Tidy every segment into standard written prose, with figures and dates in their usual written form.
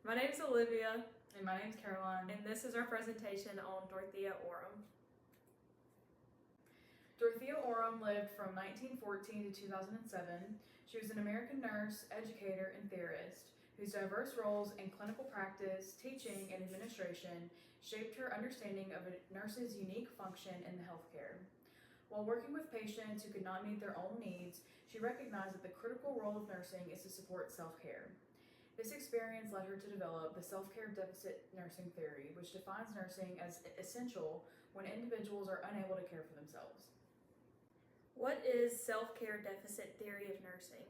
My name's Olivia, And my name's Caroline. and this is our presentation on Dorothea Orem. Dorothea Orem lived from 1914 to 2007. She was an American nurse, educator, and theorist whose diverse roles in clinical practice, teaching, and administration shaped her understanding of a nurse's unique function in the healthcare. While working with patients who could not meet their own needs, she recognized that the critical role of nursing is to support self-care. This experience led her to develop the self-care deficit nursing theory, which defines nursing as essential when individuals are unable to care for themselves. What is self-care deficit theory of nursing?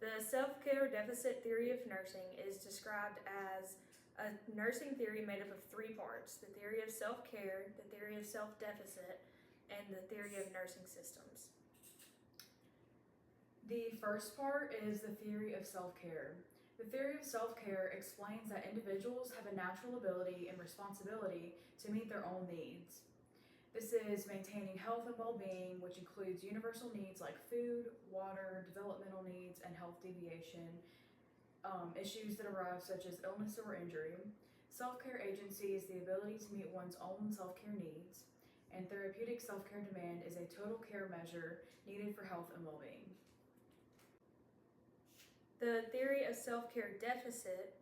The self-care deficit theory of nursing is described as a nursing theory made up of three parts: the theory of self-care, the theory of self-deficit, and the theory of nursing systems. The first part is the theory of self-care. The theory of self-care explains that individuals have a natural ability and responsibility to meet their own needs. This is maintaining health and well-being, which includes universal needs like food, water, developmental needs, and health deviation, issues that arise such as illness or injury. Self-care agency is the ability to meet one's own self-care needs, and therapeutic self-care demand is a total care measure needed for health and well-being. The theory of self-care deficit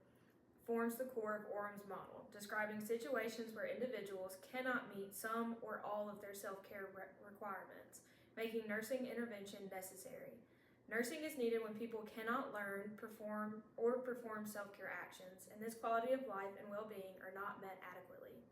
forms the core of Orem's model, describing situations where individuals cannot meet some or all of their self-care requirements, making nursing intervention necessary. Nursing is needed when people cannot learn, perform self-care actions, and this quality of life and well-being are not met adequately.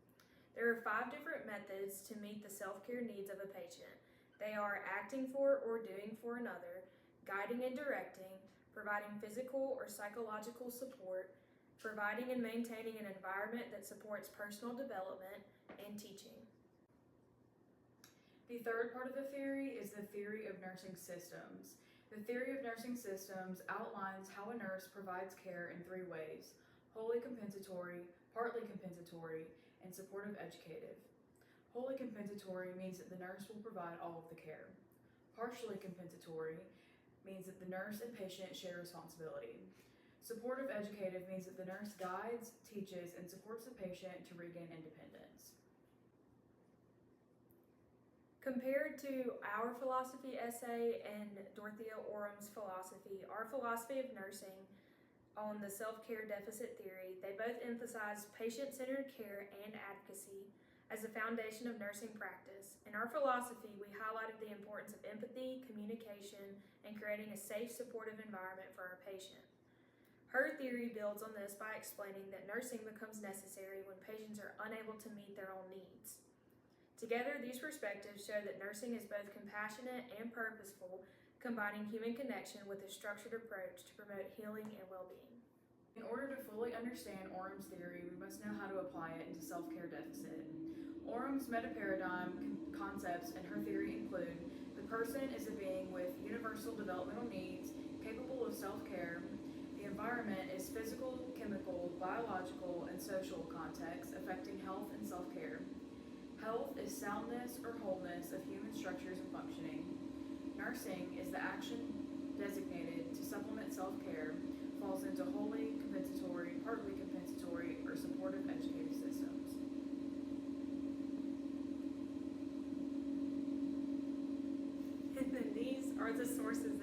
There are 5 different methods to meet the self-care needs of a patient. They are acting for or doing for another, guiding and directing, providing physical or psychological support, providing and maintaining an environment that supports personal development, and teaching. The third part of the theory is the theory of nursing systems. The theory of nursing systems outlines how a nurse provides care in 3 ways: wholly compensatory, partly compensatory, and supportive educative. Wholly compensatory means that the nurse will provide all of the care. Partially compensatory means that the nurse and patient share responsibility. Supportive educative means that the nurse guides, teaches, and supports the patient to regain independence. Compared to our philosophy essay and Dorothea Orem's philosophy, our philosophy of nursing on the self-care deficit theory, they both emphasize patient-centered care and advocacy as a foundation of nursing practice. In our philosophy, we highlighted the importance of empathy, communication, and creating a safe, supportive environment for our patient. Her theory builds on this by explaining that nursing becomes necessary when patients are unable to meet their own needs. Together, these perspectives show that nursing is both compassionate and purposeful, combining human connection with a structured approach to promote healing and well-being. In order to fully understand Orem's theory, we must know how to apply it into self-care deficit. Orem's meta-paradigm concepts and her theory include: the person is a being with universal developmental needs, capable of self-care. The environment is physical, chemical, biological, and social contexts affecting health and self-care. Health is soundness or wholeness of human structures and functioning. Nursing is the action designated to supplement self-care, falls into wholly compensatory, partly compensatory, or supportive educative systems. And then these are the sources